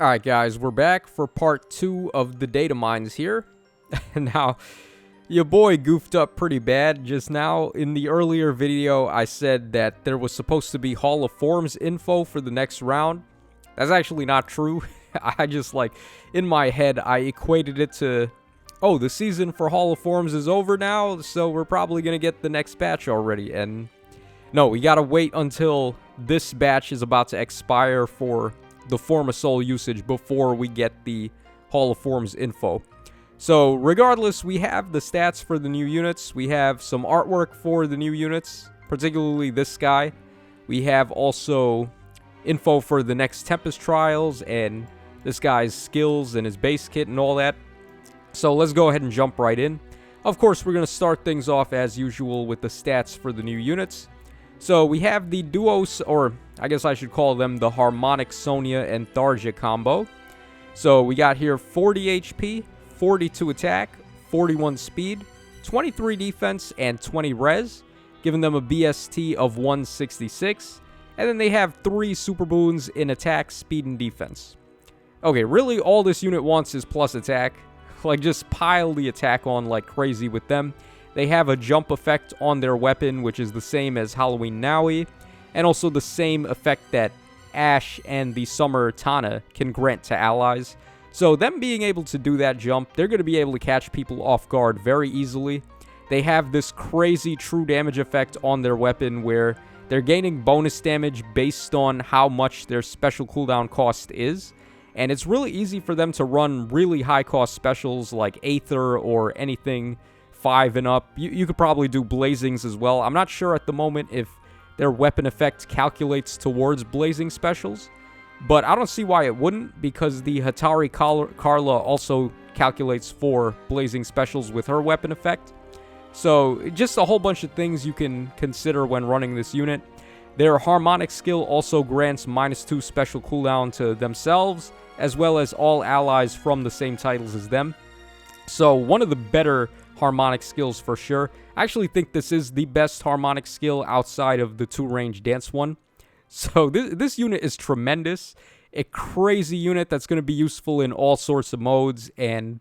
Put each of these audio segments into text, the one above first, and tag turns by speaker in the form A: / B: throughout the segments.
A: Alright guys, we're back for part 2 of the Datamines here. Now, your boy goofed up pretty bad just now. In the earlier video, I said that there was supposed to be Hall of Forms info for the next round. That's actually not true. I just, in my head, I equated it to, oh, the season for Hall of Forms is over now, so we're probably going to get the next batch already. And no, we gotta wait until this batch is about to expire for the Form of Soul usage before we get the Hall of Forms info. So regardless, we have the stats for the new units. We have some artwork for the new units, particularly this guy. We have also info for the next Tempest trials and this guy's skills and his base kit and all that. So let's go ahead and jump right in. Of course, we're going to start things off as usual with the stats for the new units. So we have the Duos, or I guess I should call them the Harmonic Sonia and Tharja combo. So we got here 40 HP, 42 attack, 41 speed, 23 defense, and 20 res, giving them a BST of 166. And then they have 3 super boons in attack, speed, and defense. Okay, really all this unit wants is plus attack. Just pile the attack on like crazy with them. They have a jump effect on their weapon, which is the same as Halloween Nowi, and also the same effect that Ash and the Summer Tana can grant to allies. So them being able to do that jump, they're going to be able to catch people off guard very easily. They have this crazy true damage effect on their weapon where they're gaining bonus damage based on how much their special cooldown cost is. And it's really easy for them to run really high cost specials like Aether or anything 5 and up. You could probably do Blazings as well. I'm not sure at the moment if their weapon effect calculates towards Blazing specials, but I don't see why it wouldn't, because the Hatari Carla also calculates for Blazing specials with her weapon effect. So just a whole bunch of things you can consider when running this unit. Their Harmonic skill also grants -2 special cooldown to themselves, as well as all allies from the same titles as them. So one of the better Harmonic skills for sure. I actually think this is the best Harmonic skill outside of the 2-range dance one. So this unit is tremendous. A crazy unit that's going to be useful in all sorts of modes, and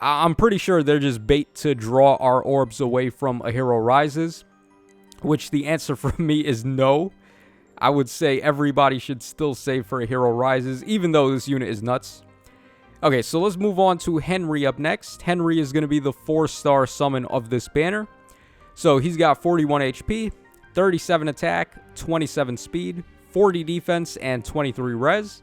A: I'm pretty sure they're just bait to draw our orbs away from A Hero Rises, which the answer for me is no. I would say everybody should still save for A Hero Rises, even though this unit is nuts. Okay, so let's move on to Henry up next. Henry is going to be the 4-star summon of this banner. So he's got 41 HP, 37 attack, 27 speed, 40 defense, and 23 res.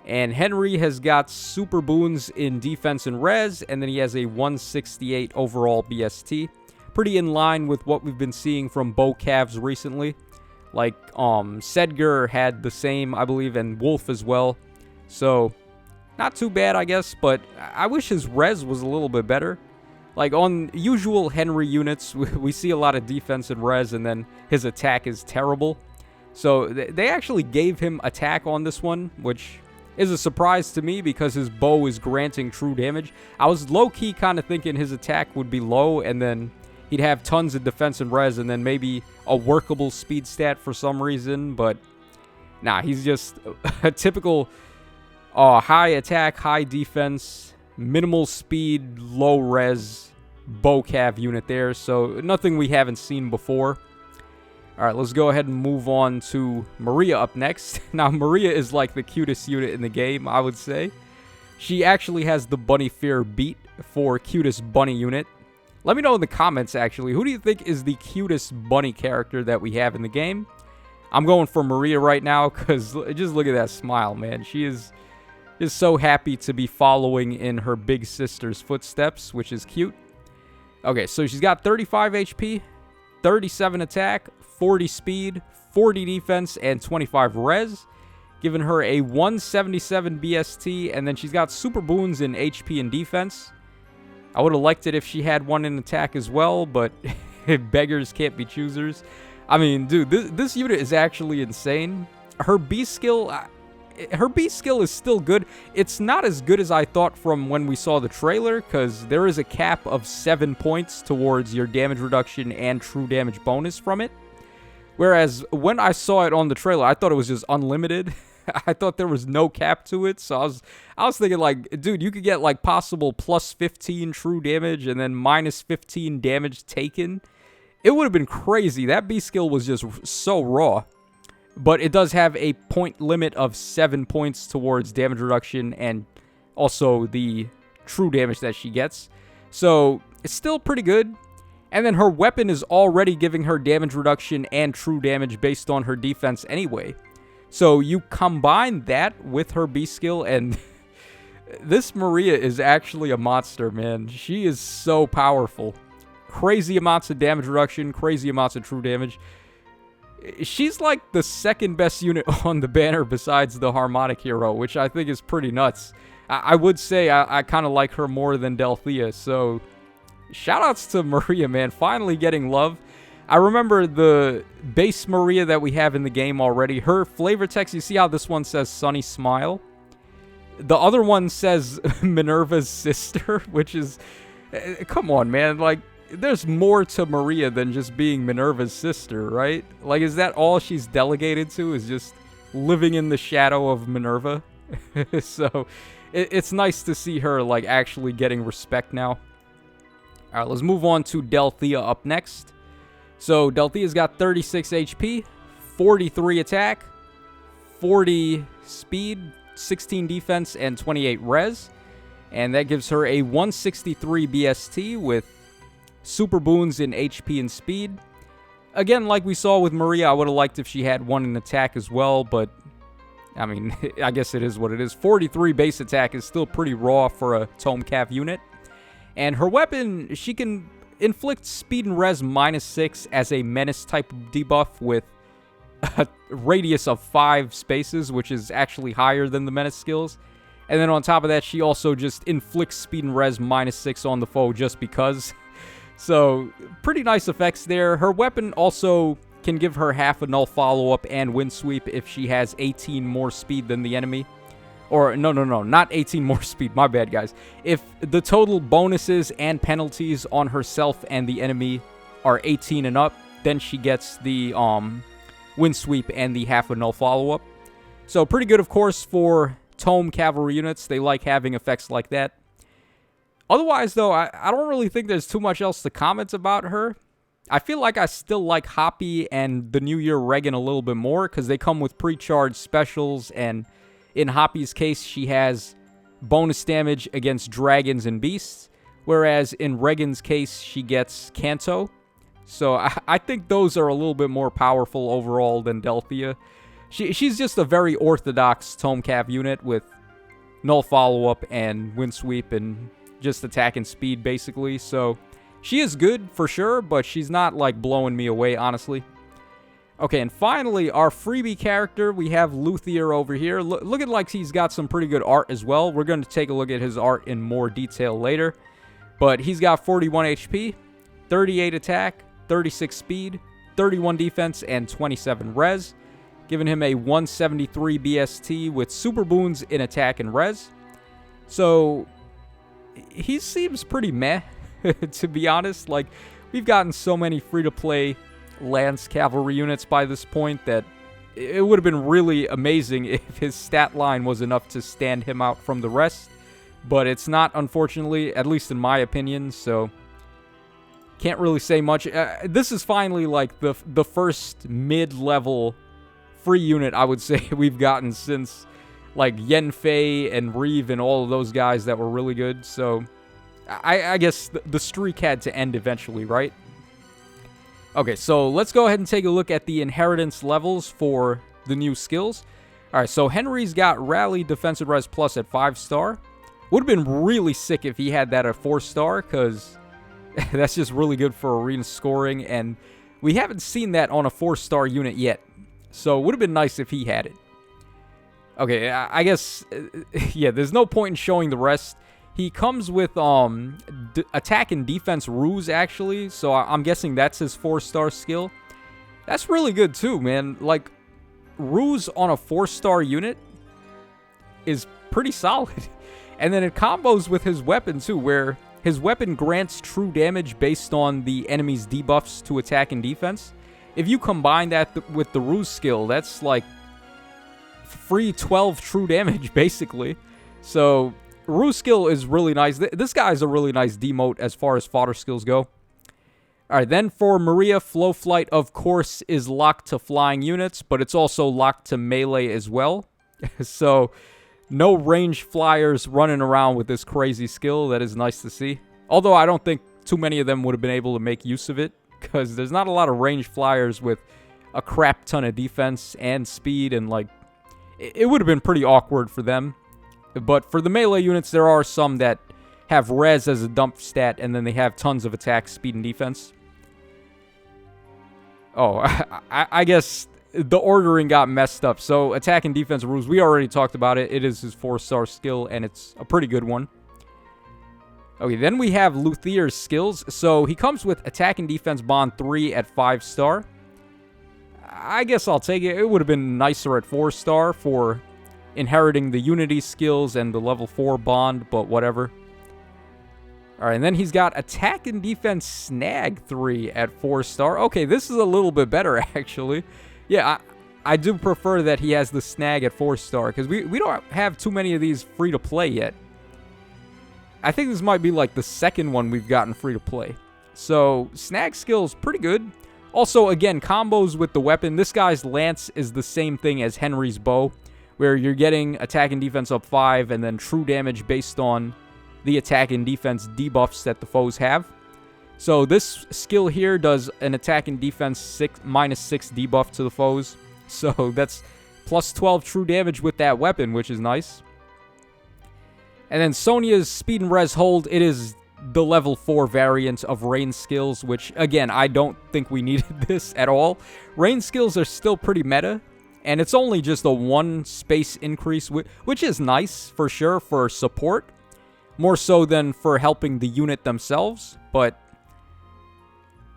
A: And Henry has got super boons in defense and res, and then he has a 168 overall BST. Pretty in line with what we've been seeing from Bo Cavs recently. Sedgar had the same, I believe, and Wolf as well. So not too bad, I guess, but I wish his res was a little bit better. On usual Henry units, we see a lot of defense and res, and then his attack is terrible. So they actually gave him attack on this one, which is a surprise to me because his bow is granting true damage. I was low-key kind of thinking his attack would be low, and then he'd have tons of defense and res, and then maybe a workable speed stat for some reason, but nah, he's just a typical high attack, high defense, minimal speed, low res bow cav unit there. So nothing we haven't seen before. Alright, let's go ahead and move on to Maria up next. Now, Maria is like the cutest unit in the game, I would say. She actually has the Bunny Fear beat for cutest bunny unit. Let me know in the comments, actually, who do you think is the cutest bunny character that we have in the game? I'm going for Maria right now, because just look at that smile, man. She is so happy to be following in her big sister's footsteps, which is cute. Okay, so she's got 35 HP, 37 attack, 40 speed, 40 defense, and 25 res, giving her a 177 BST, and then she's got super boons in HP and defense. I would have liked it if she had one in attack as well, but beggars can't be choosers. I mean, dude, this unit is actually insane. Her B skill is still good. It's not as good as I thought from when we saw the trailer, because there is a cap of 7 points towards your damage reduction and true damage bonus from it. Whereas when I saw it on the trailer, I thought it was just unlimited. I thought there was no cap to it, so I was thinking like, dude, you could get like possible plus 15 true damage and then minus 15 damage taken. It would have been crazy. That B skill was just so raw. But it does have a point limit of 7 points towards damage reduction and also the true damage that she gets. So it's still pretty good. And then her weapon is already giving her damage reduction and true damage based on her defense anyway. So you combine that with her B skill, and this Maria is actually a monster, man. She is so powerful. Crazy amounts of damage reduction, crazy amounts of true damage. She's like the second best unit on the banner besides the Harmonic Hero, which I think is pretty nuts. I would say I kind of like her more than Delthea, so shoutouts to Maria, man. Finally getting love. I remember the base Maria that we have in the game already. Her flavor text, you see how this one says Sunny Smile? The other one says Minerva's sister, which is... Come on, man. Like, there's more to Maria than just being Minerva's sister, right? Like, is that all she's delegated to, is just living in the shadow of Minerva? So, it's nice to see her, like, actually getting respect now. Alright, let's move on to Delthea up next. So, Delthea's got 36 HP, 43 attack, 40 speed, 16 defense, and 28 res. And that gives her a 163 BST with super boons in HP and speed. Again, like we saw with Maria, I would have liked if she had one in attack as well, but I mean, I guess it is what it is. 43 base attack is still pretty raw for a Tome Cav unit. And her weapon, she can inflict speed and res -6 as a menace type debuff with a radius of 5 spaces, which is actually higher than the menace skills. And then on top of that, she also just inflicts speed and res -6 on the foe just because. So, pretty nice effects there. Her weapon also can give her half a null follow-up and wind sweep if she has 18 more speed than the enemy. Or, no, not 18 more speed. My bad, guys. If the total bonuses and penalties on herself and the enemy are 18 and up, then she gets the wind sweep and the half a null follow-up. So, pretty good, of course, for Tome Cavalry units. They like having effects like that. Otherwise, though, I don't really think there's too much else to comment about her. I feel like I still like Hoppy and the New Year Regan a little bit more because they come with pre-charged specials, and in Hoppy's case, she has bonus damage against dragons and beasts, whereas in Regan's case, she gets Kanto. So I think those are a little bit more powerful overall than Delthea. She's just a very orthodox Tome Cav unit with null follow-up and wind sweep and just attack and speed, basically. So she is good for sure, but she's not like blowing me away, honestly. Okay, and finally, our freebie character, we have Luthier over here. Looking like he's got some pretty good art as well. We're going to take a look at his art in more detail later. But he's got 41 HP, 38 attack, 36 speed, 31 defense, and 27 res. Giving him a 173 BST with super boons in attack and res. So, he seems pretty meh, to be honest. Like, we've gotten so many free-to-play Lance Cavalry units by this point that it would have been really amazing if his stat line was enough to stand him out from the rest. But it's not, unfortunately, at least in my opinion, so can't really say much. This is finally, like, the first mid-level free unit, I would say, we've gotten since, like, Yenfei and Reeve and all of those guys that were really good. So, I guess the streak had to end eventually, right? Okay, so let's go ahead and take a look at the inheritance levels for the new skills. Alright, so Henry's got Rally Defensive Res Plus at 5-star. Would have been really sick if he had that at 4-star, because that's just really good for arena scoring, and we haven't seen that on a 4-star unit yet. So it would have been nice if he had it. Okay, I guess, yeah, there's no point in showing the rest. He comes with attack and defense ruse, actually, so I'm guessing that's his 4-star skill. That's really good, too, man. Like, ruse on a 4-star unit is pretty solid. And then it combos with his weapon, too, where his weapon grants true damage based on the enemy's debuffs to attack and defense. If you combine that with the ruse skill, that's like free 12 true damage, basically. So, Rue's skill is really nice. This guy is a really nice demote as far as fodder skills go. Alright, then for Maria, Flow Flight, of course, is locked to flying units, but it's also locked to melee as well. So, no range flyers running around with this crazy skill. That is nice to see. Although, I don't think too many of them would have been able to make use of it, because there's not a lot of range flyers with a crap ton of defense and speed, and, like, it would have been pretty awkward for them. But for the melee units, there are some that have res as a dump stat, and then they have tons of attack, speed, and defense. Oh, I guess the ordering got messed up. So, attack and defense rules, we already talked about it. It is his 4-star skill, and it's a pretty good one. Okay, then we have Luthier's skills. So, he comes with attack and defense bond 3 at 5-star. I guess I'll take it. It would have been nicer at 4-star for inheriting the unity skills and the level 4 bond, but whatever. Alright, and then he's got attack and defense snag 3 at 4-star. Okay, this is a little bit better, actually. Yeah, I do prefer that he has the snag at 4-star, because we don't have too many of these free-to-play yet. I think this might be like the second one we've gotten free-to-play. So, snag skill is pretty good. Also, again, combos with the weapon. This guy's lance is the same thing as Henry's bow, where you're getting attack and defense up 5, and then true damage based on the attack and defense debuffs that the foes have. So this skill here does an attack and defense -6 debuff to the foes. So that's plus 12 true damage with that weapon, which is nice. And then Sonia's speed and res hold. It is the level 4 variant of rain skills, which, again, I don't think we needed this at all. Rain skills are still pretty meta, and it's only just a 1 space increase, which is nice for sure for support. More so than for helping the unit themselves, but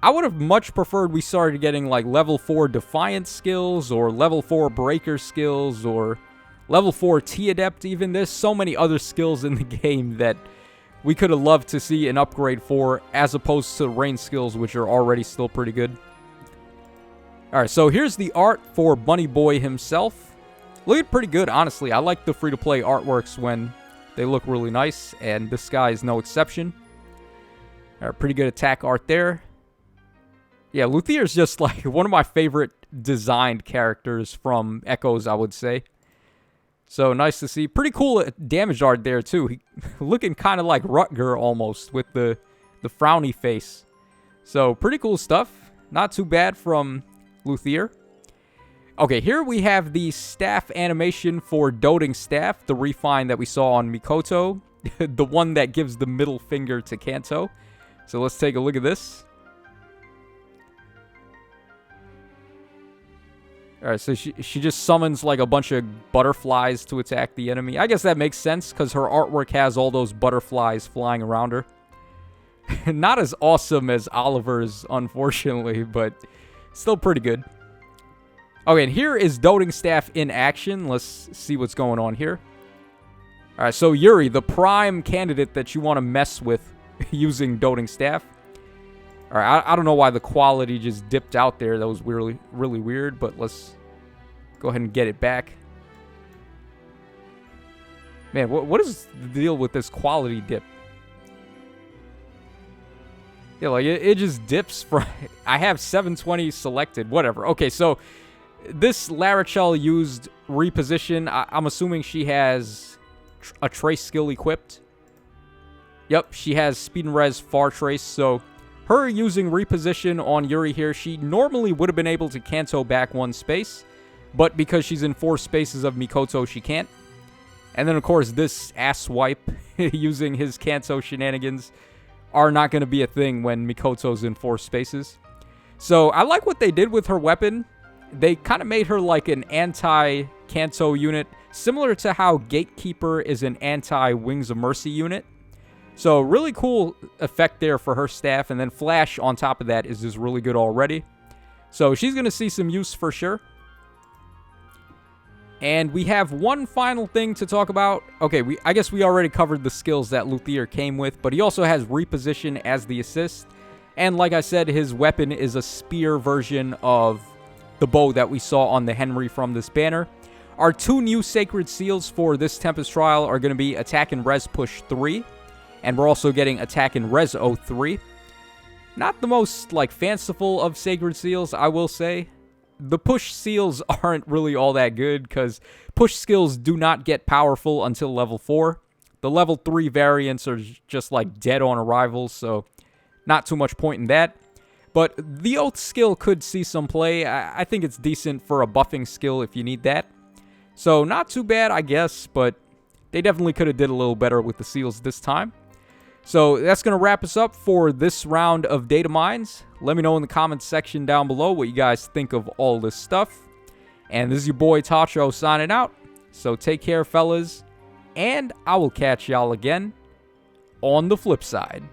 A: I would have much preferred we started getting like level 4 Defiant skills, or level 4 Breaker skills, or level 4 T-Adept even. There's so many other skills in the game that we could have loved to see an upgrade for, as opposed to rain skills, which are already still pretty good. Alright, so here's the art for Bunny Boy himself. Looked pretty good, honestly. I like the free-to-play artworks when they look really nice, and this guy is no exception. Alright, pretty good attack art there. Yeah, Luthier's just like one of my favorite designed characters from Echoes, I would say. So, nice to see. Pretty cool damage art there, too. He, looking kind of like Rutger, almost, with the frowny face. So, pretty cool stuff. Not too bad from Luthier. Okay, here we have the staff animation for Doting Staff, the refine that we saw on Mikoto. The one that gives the middle finger to Kanto. So let's take a look at this. Alright, so she just summons like a bunch of butterflies to attack the enemy. I guess that makes sense, because her artwork has all those butterflies flying around her. Not as awesome as Oliver's, unfortunately, but still pretty good. Okay, and here is Doting Staff in action. Let's see what's going on here. Alright, so Yuri, the prime candidate that you want to mess with using Doting Staff. Alright, I don't know why the quality just dipped out there. That was really weird, but let's go ahead and get it back. Man, what is the deal with this quality dip? Yeah, like, it just dips from... I have 720 selected, whatever. Okay, so... this Larichel used reposition. I'm assuming she has a trace skill equipped. Yep, she has speed and res far trace. So her using reposition on Yuri here, she normally would have been able to Kanto back 1 space. But because she's in 4 spaces of Mikoto, she can't. And then, of course, this asswipe using his Kanto shenanigans are not going to be a thing when Mikoto's in 4 spaces. So I like what they did with her weapon. They kind of made her like an anti-Kanto unit, similar to how Gatekeeper is an anti-Wings of Mercy unit. So really cool effect there for her staff, and then Flash on top of that is just really good already. So she's going to see some use for sure. And we have one final thing to talk about. Okay, I guess we already covered the skills that Luthier came with, but he also has reposition as the assist. And like I said, his weapon is a spear version of the bow that we saw on the Henry from this banner. Our 2 new Sacred Seals for this Tempest Trial are going to be Attack and Res Push 3, and we're also getting Attack and Res 03. Not the most, like, fanciful of Sacred Seals, I will say. The push seals aren't really all that good, because push skills do not get powerful until level 4. The level 3 variants are just, like, dead on arrival, so not too much point in that. But the Oath skill could see some play. I think it's decent for a buffing skill if you need that. So not too bad, I guess, but they definitely could have did a little better with the seals this time. So that's going to wrap us up for this round of Datamines. Let me know in the comments section down below what you guys think of all this stuff. And this is your boy Tacho signing out. So take care, fellas, and I will catch y'all again on the flip side.